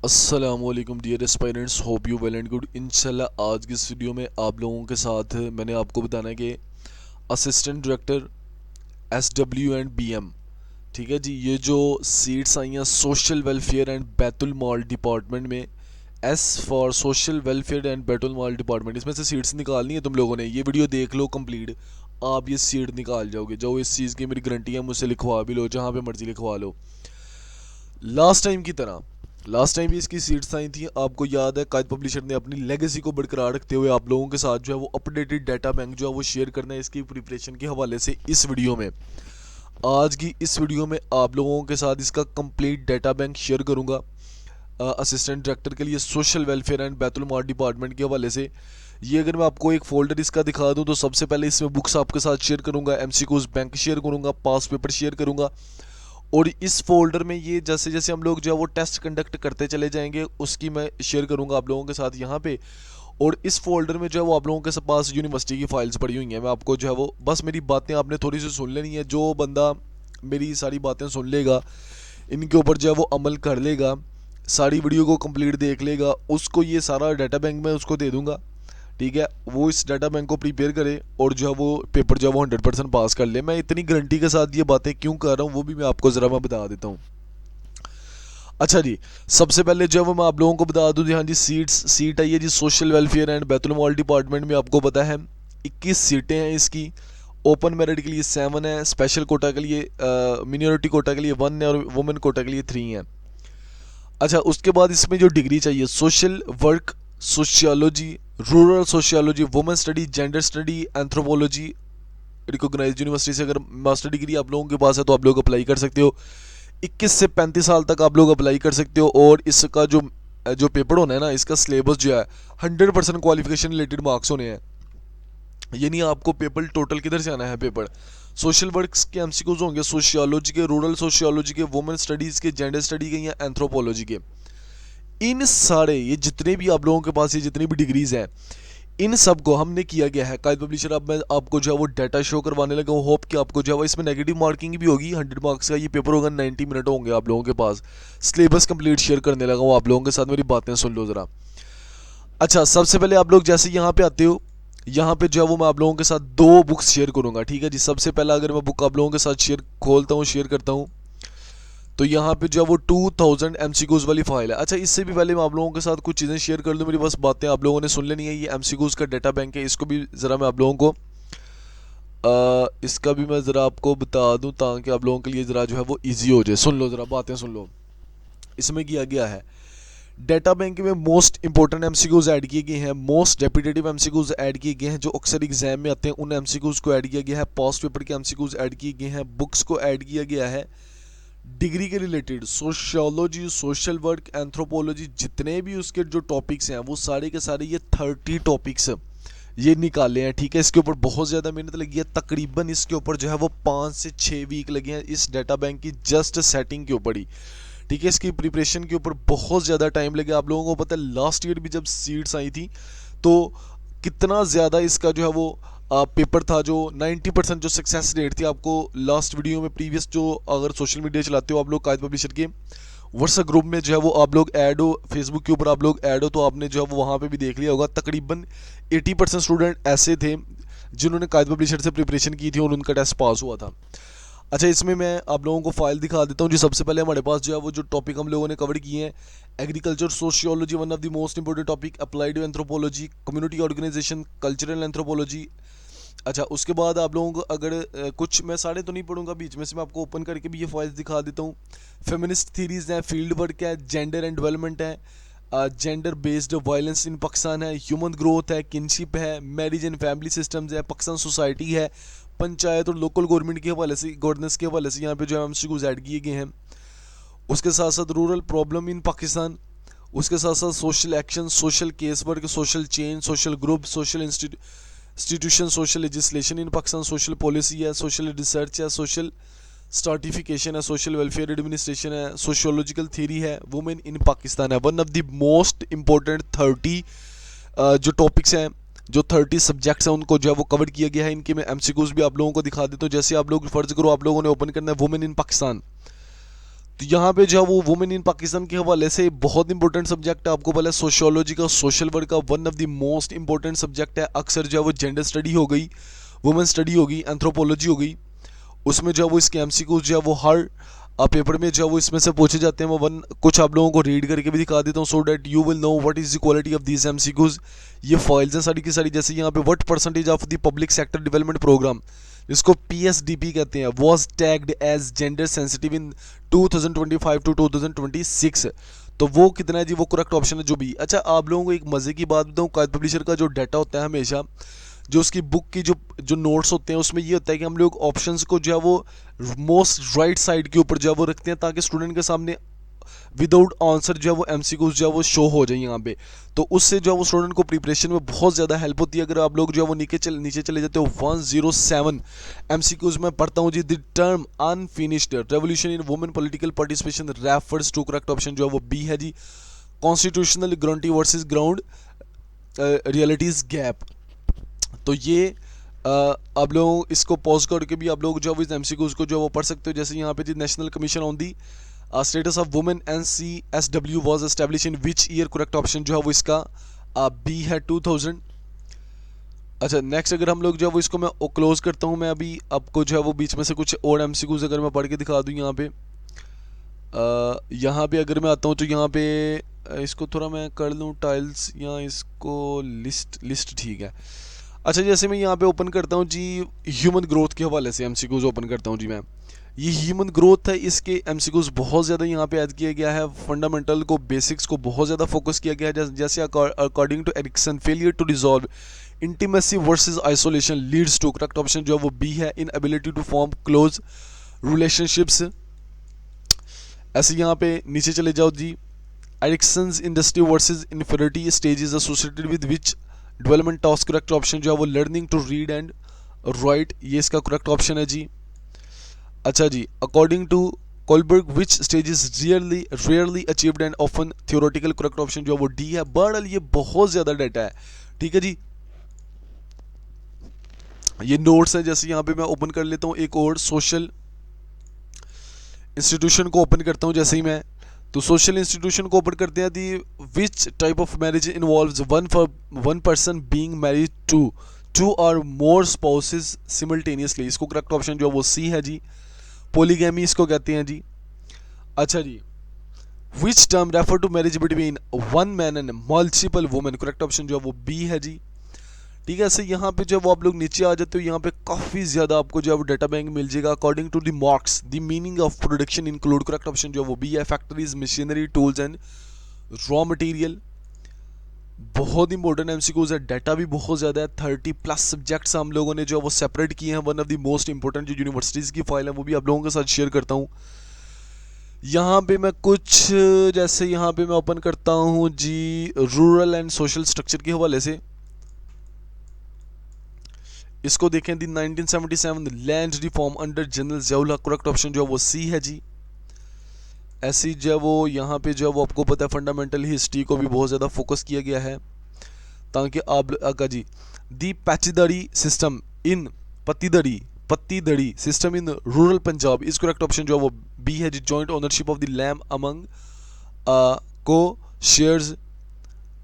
अस्सलामुअलैकुम dear aspirants, hope you well and good. इंशाल्लाह आज की इस वीडियो में आप लोगों के साथ मैंने आपको बताना है कि असिस्टेंट डायरेक्टर SW&BM, ठीक है जी, ये जो सीट्स आई हैं social welfare and Baitul Mal department में, as for social welfare and Baitul Mal department, इसमें से सीट्स निकालनी है तुम लोगों ने। ये वीडियो देख लो कंप्लीट, आप ये सीट निकाल जाओगे। जो इस चीज़ की मेरी गारंटी है, मुझसे लिखवा भी लो, जहाँ पे मर्जी लिखवा लो। लास्ट टाइम की तरह लास्ट टाइम भी इसकी सीट्स आई थी, आपको याद है। कायद पब्लिशर ने अपनी लेगेसी को बरकरार रखते हुए आप लोगों के साथ जो है वो अपडेटेड डाटा बैंक जो है वो शेयर करना है इसकी प्रिपरेशन के हवाले से। इस वीडियो में, आज की इस वीडियो में आप लोगों के साथ इसका कंप्लीट डाटा बैंक शेयर करूंगा असिस्टेंट डायरेक्टर के लिए social welfare and Baitul Mal department के हवाले से। ये अगर मैं आपको एक फोल्डर इसका दिखा दूं तो सबसे पहले इसमें बुक्स आपके साथ शेयर करूंगा, MCQs बैंक शेयर करूंगा, पास पेपर शेयर करूंगा। और इस फोल्डर में ये जैसे जैसे हम लोग जो है वो टेस्ट कंडक्ट करते चले जाएंगे उसकी मैं शेयर करूंगा आप लोगों के साथ यहाँ पे। और इस फोल्डर में जो है वो आप लोगों के पास यूनिवर्सिटी की फाइल्स पड़ी हुई हैं। मैं आपको जो है वो बस मेरी बातें आपने थोड़ी सी सुन लेनी है। जो बंदा मेरी सारी बातें सुन लेगा, इनके ऊपर जो है वो अमल कर लेगा, सारी वीडियो को कंप्लीट देख लेगा, उसको ये सारा डाटा बैंक मैं उसको दे दूंगा। ठीक है, वो इस डाटा बैंक को प्रिपेयर करे और जो है वो पेपर जो है वो 100% पास कर ले। मैं इतनी गारंटी के साथ ये बातें क्यों कर रहा हूँ वो भी मैं आपको ज़रा मैं बता देता हूँ। अच्छा जी, सबसे पहले जो है वो मैं आप लोगों को बता दूँ, हाँ जी, सीट आई है जी social welfare and Baitul Mal department में। आपको पता है 21 सीटें हैं इसकी। ओपन मेरिट के लिए 7 है, स्पेशल कोटा के लिए मिनोरिटी कोटा के लिए 1 है और वुमेन कोटा के लिए 3 है। अच्छा, उसके बाद इसमें जो डिग्री चाहिए, social work, sociology, rural sociology, women study, gender study, anthropology, recognised university से अगर मास्टर डिग्री आप लोगों के पास है तो आप लोग अप्लाई कर सकते हो। 21 से 35 साल तक आप लोग अप्लाई कर सकते हो। और इसका जो जो पेपर होना है ना, इसका सिलेबस जो है 100% क्वालिफिकेशन रिलेटेड मार्क्स होने हैं। ये नहीं आपको पेपर टोटल किधर से आना है पेपर। सोशल वर्क्स के MCQs होंगे, सोशियोलॉजी के, रूरल सोशियोलॉजी के, वुमेन स्टडीज़ के, जेंडर स्टडी के या एंथ्रोपोलॉजी के। इन सारे ये जितने भी आप लोगों के पास ये जितनी भी डिग्रीज हैं, इन सब को हमने किया गया है कायद पब्लिशर। अब मैं आपको जो है वो डाटा शो करवाने लगा हूँ। होप कि आपको जो है वो इसमें नेगेटिव मार्किंग भी होगी। 100 मार्क्स का ये पेपर होगा, 90 मिनट होंगे आप लोगों के पास। सिलेबस कंप्लीट शेयर करने लगा हूँ आप लोगों के साथ, मेरी बातें सुन लो ज़रा। अच्छा, सबसे पहले आप लोग जैसे यहाँ पे आते हो, यहाँ पे जो है वो मैं आप लोगों के साथ 2 बुक्स शेयर करूँगा। ठीक है जी, सबसे पहला अगर मैं बुक आप लोगों के साथ शेयर खोलता हूँ, शेयर करता हूँ, तो यहाँ पे जो है वो 2000 MCQs वाली फाइल है। अच्छा, इससे भी पहले मैं आप लोगों के साथ कुछ चीज़ें शेयर कर दूँ, मेरी बस बातें आप लोगों ने सुन लेनी है। ये MCQs का डाटा बैंक है, इसको भी ज़रा मैं आप लोगों को इसका भी मैं ज़रा आपको बता दूँ ताकि आप लोगों के लिए ज़रा जो है वो ईजी हो जाए। सुन लो ज़रा, बातें सुन लो। इसमें किया गया है, डाटा बैंक में मोस्ट इंपॉर्टेंट MCQs ऐड किए गए हैं, मोस्ट रेपिटेटिव MCQs ऐड किए गए हैं, जो अक्सर एग्जाम में आते हैं उन MCQs को ऐड किया गया है, पास्ट पेपर के MCQs ऐड किए गए हैं, बुक्स को ऐड किया गया है। डिग्री के related sociology, social work, anthropology, जितने भी उसके जो टॉपिक्स हैं वो सारे के सारे ये 30 टॉपिक्स ये निकाले हैं। ठीक है, इसके ऊपर बहुत ज़्यादा मेहनत लगी है। तकरीबन इसके ऊपर जो है वो 5 से 6 वीक लगे हैं इस डाटा बैंक की जस्ट सेटिंग के ऊपर ही। ठीक है, इसकी प्रिपरेशन के ऊपर बहुत ज़्यादा टाइम लगे। आप लोगों को पता है लास्ट ईयर भी जब सीट्स आई थी तो कितना ज़्यादा इसका जो है वो पेपर था, जो 90% जो सक्सेस रेट थी। आपको लास्ट वीडियो में प्रीवियस जो, अगर सोशल मीडिया चलाते हो आप लोग कायद पब्लिशर के व्हाट्सएप ग्रुप में जो है वो आप लोग ऐड हो, फेसबुक के ऊपर आप लोग ऐड हो, तो आपने जो है वो वहाँ पे भी देख लिया होगा। तकरीबन 80% स्टूडेंट ऐसे थे जिन्होंने कायद पब्लिशर से प्रिपरेशन की थी और उनका टेस्ट पास हुआ था। अच्छा, इसमें मैं आप लोगों को फाइल दिखा देता हूँ जी। सबसे पहले हमारे पास जो है वो जो टॉपिक हम लोगों ने कवर किए हैं, agriculture sociology one of the most important topic, applied anthropology, community organisation, cultural anthropology. अच्छा, उसके बाद आप लोगों को अगर कुछ मैं सारे तो नहीं पढ़ूंगा, बीच में से मैं आपको ओपन करके भी ये फाइल्स दिखा देता हूँ। फेमिनिस्ट थीरीज है, फील्ड वर्क है, जेंडर एंड डेवलपमेंट है, gender based violence in Pakistan है, ह्यूमन ग्रोथ है, किनशिप है, मैरिज एंड फैमिली सिस्टम्स है, पाकिस्तान सोसाइटी है, पंचायत और लोकल गवर्नमेंट के हवाले से, गवर्नेंस के हवाले से यहाँ पे जो MCQs ऐड किए गए हैं। उसके साथ साथ रूरल प्रॉब्लम इन पाकिस्तान, उसके साथ साथ social action, social case work, social change, social group, social institution, social legislation in Pakistan, social policy है, सोशल रिसर्च है, सोशल स्टार्टिफिकेशन है, सोशल वेलफेयर एडमिनिस्ट्रेशन है, सोशियोलॉजिकल थ्योरी है, वुमेन इन पाकिस्तान है। One of the most important 30 जो topics हैं, जो 30 subjects हैं, उनको जो है वो कवर किया गया है। इनके मैं MCQs भी आप लोगों को दिखा देता हूँ। जैसे आप लोग फर्ज करो आप लोगों ने ओपन करना है वुमेन इन पाकिस्तान, तो यहाँ पे जो है वो वुमेन इन पाकिस्तान के हवाले से बहुत इंपॉर्टेंट सब्जेक्ट है, आपको पता है सोशियोलॉजी का, सोशल वर्क का one of the most important subject है। अक्सर जो है वो जेंडर स्टडी हो गई, वुमेन स्टडी हो गई, एंथ्रोपोलॉजी हो गई, उसमें जो है वो इसके एमसीक्यूज जो है वो हर पेपर में जो है वो इसमें से पूछे जाते हैं। मैं कुछ आप लोगों को रीड करके भी दिखा देता हूँ so that you will know what is the quality of these MCQs. ये फाइल्स हैं सारी की सारी, जैसे यहाँ पे what percentage of the public sector development program, जिसको पीएसडीपी कहते हैं, was tagged as gender sensitive in 2025 to 2026। तो वो कितना है जी, वो करेक्ट ऑप्शन है जो भी। अच्छा, आप लोगों को एक मजे की बात बताऊँ, कायद पब्लिशर का जो डाटा होता है हमेशा, जो उसकी बुक की जो जो नोट्स होते हैं उसमें ये होता है कि हम लोग ऑप्शंस को जो है वो मोस्ट राइट साइड के ऊपर जो है वो रखते हैं, ताकि स्टूडेंट के सामने विदाउट आंसर जो है वो एमसीक्यूज जो है वो शो हो जाए यहाँ पे। तो उससे जो है वो स्टूडेंट को प्रिपरेशन में बहुत ज़्यादा हेल्प होती है। अगर आप लोग जो है वो नीचे चले जाते हो 107 एमसीक्यूज में पढ़ता हूँ जी, the term unfinished revolution in women political participation refers to, correct option जो है वो बी है जी, constitutional guarantee versus ground realities gap. तो ये आप लोग इसको पॉज करके भी आप लोग जो है इस एमसीक्यूज को जो है वो पढ़ सकते हो। जैसे यहाँ पे जी, national commission on the status of women NCSW was establish in which year, correct option जो है वो इसका बी है 2000। अच्छा, नेक्स्ट अगर हम लोग जो है वो इसको मैं क्लोज करता हूँ, मैं अभी आपको जो है वो बीच में से कुछ और एमसीक्यूज अगर मैं पढ़ के दिखा दूँ यहाँ पे अगर मैं आता हूँ तो यहाँ पे इसको थोड़ा मैं कर लूँ टाइल्स, या इसको लिस्ट ठीक है। अच्छा, जैसे मैं यहाँ पे ओपन करता हूँ जी, ह्यूमन ग्रोथ के हवाले से एमसीक्यूज ओपन करता हूँ जी मैं। ये ह्यूमन ग्रोथ है, इसके एमसीक्यूज बहुत ज़्यादा यहाँ पे ऐड किया गया है। फंडामेंटल को, बेसिक्स को बहुत ज़्यादा फोकस किया गया है। जैसे according to Erikson, failure to dissolve intimacy versus isolation leads to, correct option जो है वो बी है, inability to form close relationships. ऐसे यहाँ पे नीचे चले जाओ जी, Erikson's industry versus inferiority stages associated with which development task, correct option जो है वो learning to read and write, ये इसका करेक्ट ऑप्शन है जी। अच्छा जी, according to Kohlberg which stage is rarely achieved and often theoretical, correct option जो है वो डी है। बर्डल, ये बहुत ज़्यादा डाटा है, ठीक है जी। ये नोट्स है, जैसे यहाँ पे मैं ओपन कर लेता हूँ एक और सोशल इंस्टीट्यूशन को ओपन करता हूँ जैसे ही मैं, तो सोशल इंस्टीट्यूशन को ओपन करते हैं the which type of marriage involves one person being married to two or more spouses simultaneously, इसको करेक्ट ऑप्शन जो है वो सी है जी, पोलीगैमी इसको कहते हैं जी। अच्छा जी, which term refer to marriage between one man and multiple women, correct option जो है वो बी है जी, ठीक है। ऐसे यहाँ पे जब आप लोग नीचे आ जाते हो, यहाँ पे काफ़ी ज़्यादा आपको जो है वो डाटा बैंक मिल जाएगा। According to the marks the meaning of production include, correct option जो है वो बी है, factories, machinery, tools and raw material. बहुत इंपॉर्टेंट एमसीक्यूज है, डाटा भी बहुत ज़्यादा है, 30+ सब्जेक्ट्स हम लोगों ने जो है वो सेपरेट किए हैं। One of the most important जो यूनिवर्सिटीज़ की फाइल है वो भी आप लोगों के साथ शेयर करता हूँ। यहाँ पे मैं कुछ, जैसे यहाँ पे मैं ओपन करता हूँ जी, रूरल एंड सोशल स्ट्रक्चर के हवाले से, इसको देखें दी 1977 land reform under general Ziaul हक, करेक्ट ऑप्शन जो है वो सी है जी। ऐसी जो है वो यहाँ पे जो है वो आपको पता है फंडामेंटल हिस्ट्री को भी बहुत ज़्यादा फोकस किया गया है, ताकि आप का जी दी पैचीदड़ी system in pattidari system in rural Punjab इस करेक्ट ऑप्शन जो है वो बी है जी, joint ownership of the land among co shares.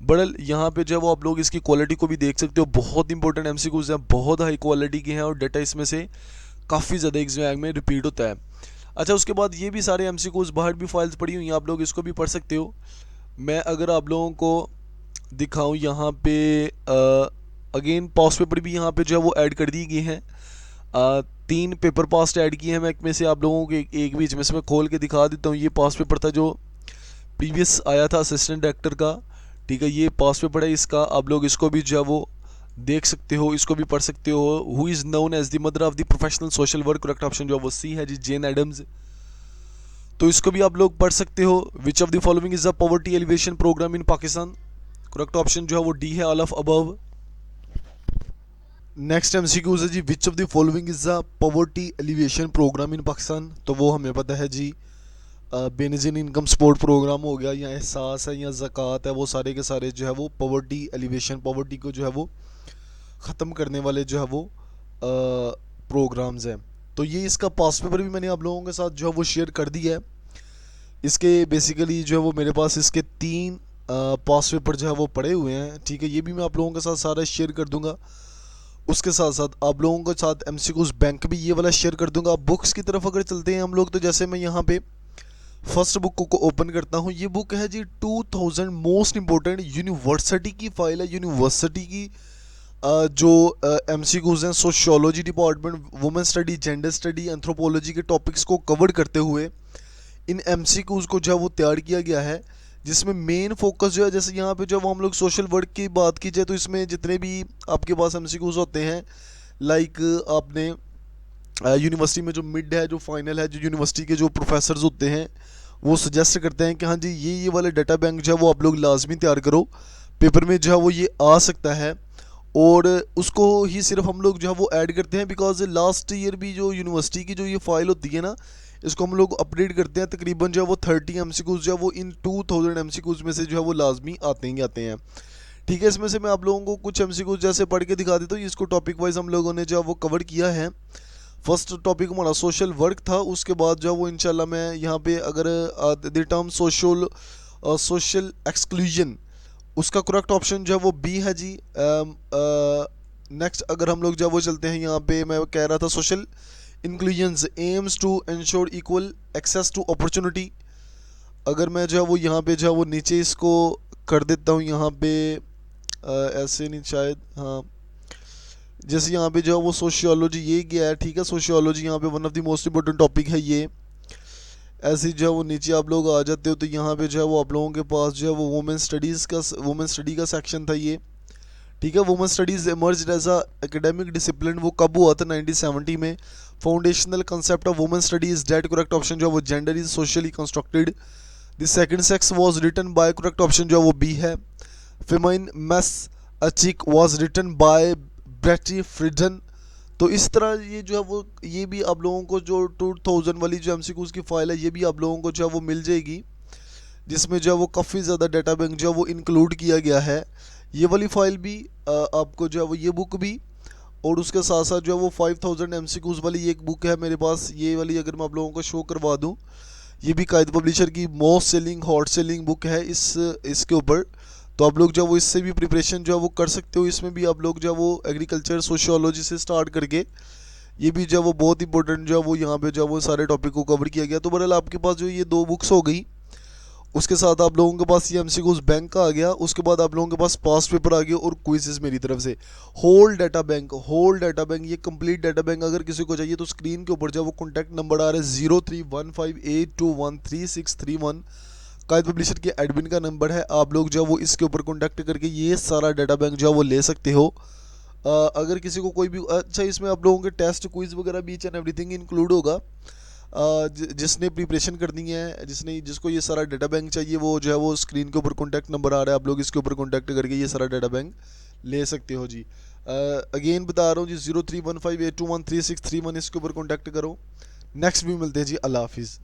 बड़ल यहाँ पे जो है वो आप लोग इसकी क्वालिटी को भी देख सकते हो, बहुत इंपॉर्टेंट एमसीक्यूज हैं, बहुत हाई क्वालिटी के हैं, और डाटा इसमें से काफ़ी ज़्यादा एग्जाम में रिपीट होता है। अच्छा, उसके बाद ये भी सारे एमसीक्यूज बाहर भी फाइल्स पड़ी हुई हैं, आप लोग इसको भी पढ़ सकते हो। मैं अगर आप लोगों को दिखाऊं यहाँ पे अगेन पास पेपर भी यहाँ पे जो है वो ऐड कर दिए गए हैं। 3 पेपर पास्ट ऐड किए हैं, मैं में से आप लोगों को एक बीच में से मैं खोल के दिखा देता हूँ। ये पास पेपर था जो प्रीवियस आया था असिस्टेंट डायरेक्टर का, ठीक है, ये पास पेपर है इसका, आप लोग इसको भी जो है वो देख सकते हो, इसको भी पढ़ सकते हो। Who is known as the mother of the professional social work, correct option जो है वो सी है जी, जेन एडम्स। तो इसको भी आप लोग पढ़ सकते हो। Which of the following is a poverty alleviation programme in Pakistan, correct option जो है वो डी है, all of above. Next MCQs है जी, which of the following is a poverty alleviation programme in Pakistan, तो वो हमें पता है जी, बेनजीन इनकम सपोर्ट प्रोग्राम हो गया, या एहसास है, या ज़कात है, वो सारे के सारे जो है वो पॉवर्टी एलिवेशन, पॉवर्टी को जो है वो ख़त्म करने वाले जो है वो प्रोग्राम्स हैं। तो ये इसका पास पेपर भी मैंने आप लोगों के साथ जो है वो शेयर कर दिया है। इसके बेसिकली जो है वो मेरे पास इसके 3 पास पेपर जो है वो पड़े हुए हैं, ठीक है। ये भी मैं आप लोगों के साथ सारा शेयर कर दूंगा। उसके साथ साथ आप लोगों के साथ एमसीक्यूज बैंक भी ये वाला शेयर कर दूंगा। बुक्स की तरफ अगर चलते हैं हम लोग, तो जैसे मैं यहाँ पे फर्स्ट बुक को ओपन करता हूँ। ये बुक है जी 2000 मोस्ट इंपॉर्टेंट यूनिवर्सिटी की फाइल है। यूनिवर्सिटी की जो एमसीक्यूज हैं sociology department, women study, gender study, anthropology के टॉपिक्स को कवर करते हुए इन एमसीक्यूज को जो है वो तैयार किया गया है, जिसमें मेन फोकस जो है, जैसे यहाँ पे जब हम लोग सोशल वर्क की बात की जाए तो इसमें जितने भी आपके पास एमसीक्यूज होते हैं, लाइक आपने यूनिवर्सिटी में जो मिड है, जो फाइनल है, जो यूनिवर्सिटी के जो प्रोफेसर्स होते हैं वो सजेस्ट करते हैं कि हाँ जी ये वाले डाटा बैंक जो है वो आप लोग लाजमी तैयार करो, पेपर में जो है वो ये आ सकता है। और उसको ही सिर्फ हम लोग जो है वो ऐड करते हैं, बिकॉज लास्ट ईयर भी जो यूनिवर्सिटी की जो ये फाइल होती है ना, इसको हम लोग अपडेट करते हैं। तकरीबन जो है वो 30 एमसीक्यूज जो है वो इन 2000 एमसीक्यूज में से जो है वो लाजमी आते ही आते हैं, ठीक है। इसमें से मैं आप लोगों को कुछ एमसीक्यूज जैसे पढ़ के दिखा देता हूँ। इसको टॉपिक वाइज हम लोगों ने जो है वो कवर किया है। फर्स्ट टॉपिक हमारा सोशल वर्क था। उसके बाद जो है वो इंशाल्लाह मैं यहाँ पे अगर द टर्म सोशल एक्सक्लूजन, उसका करेक्ट ऑप्शन जो है वो बी है जी। नेक्स्ट अगर हम लोग जो है वो चलते हैं, यहाँ पे मैं कह रहा था social inclusions aims to ensure equal access to opportunity. अगर मैं जो है वो यहाँ पे जो है वो नीचे इसको कर देता हूँ, यहाँ पे ऐसे नहीं शायद, हाँ, जैसे यहाँ पे जो है वो सोशियोलॉजी ये गया है, ठीक है। सोशियोलॉजी यहाँ पे one of the most important topic है ये। ऐसे ही जो है वो नीचे आप लोग आ जाते हो तो यहाँ पे जो है वो आप लोगों के पास जो है वो वुमेन स्टडी का सेक्शन था ये, ठीक है। Women studies emerge as a academic discipline, वो कब हुआ था 1970 में। Foundational concept of women studies, that correct option जो है वो gender is socially constructed. The second sex was written by, correct option जो है वो बी है। Feminine mystique was written by Betty Friedan. तो इस तरह ये जो है वो ये भी आप लोगों को जो 2000 वाली जो एमसीक्यूज की फाइल है ये भी आप लोगों को जो है वो मिल जाएगी, जिसमें जो है वो काफ़ी ज़्यादा डाटा बैंक जो है वो इंक्लूड किया गया है। ये वाली फाइल भी आपको जो है वो ये बुक भी, और उसके साथ साथ जो है वो 5000 एमसीक्यूज वाली एक बुक है मेरे पास, ये वाली अगर मैं आप लोगों को शो करवा दूँ, ये भी कायद पब्लिशर की most selling hot selling book है इसके ऊपर। तो आप लोग जो है वो इससे भी प्रिपरेशन जो है वो कर सकते हो। इसमें भी आप लोग जो है वो एग्रीकल्चर सोशियोलॉजी से स्टार्ट करके ये भी जो है वो बहुत इंपॉर्टेंट जो है वो यहाँ पे जो है वो सारे टॉपिक को कवर किया गया। तो बहरहाल आपके पास जो ये 2 बुक्स हो गई, उसके साथ आप लोगों के पास ये एमसीक्यूज बैंक का आ गया, उसके बाद आप लोगों के पास पास्ट पेपर आ गया और क्विज़ेस मेरी तरफ से। होल डाटा बैंक ये कंप्लीट डाटा बैंक अगर किसी को चाहिए तो स्क्रीन के ऊपर जो है वो कॉन्टैक्ट नंबर आ रहा है 0315821361, कायद पब्लिशर के एडमिन का नंबर है। आप लोग जो है वो इसके ऊपर कॉन्टैक्ट करके ये सारा डाटा बैंक जो है वो ले सकते हो। अगर किसी को कोई भी अच्छा, इसमें आप लोगों के टेस्ट क्विज़ वगैरह भी ईच एंड एवरीथिंग इंक्लूड होगा। जिसने प्रिपरेशन करनी है, जिसको ये सारा डाटा बैंक चाहिए, वो जो है वो स्क्रीन के ऊपर कॉन्टैक्ट नंबर आ रहा है, आप लोग इसके ऊपर कॉन्टैक्ट करके ये सारा डाटा बैंक ले सकते हो जी। अगेन बता रहा हूँ जी 0315821361, इसके ऊपर कॉन्टैक्ट करो। नेक्स्ट भी मिलते हैं जी, अल्लाह हाफिज़।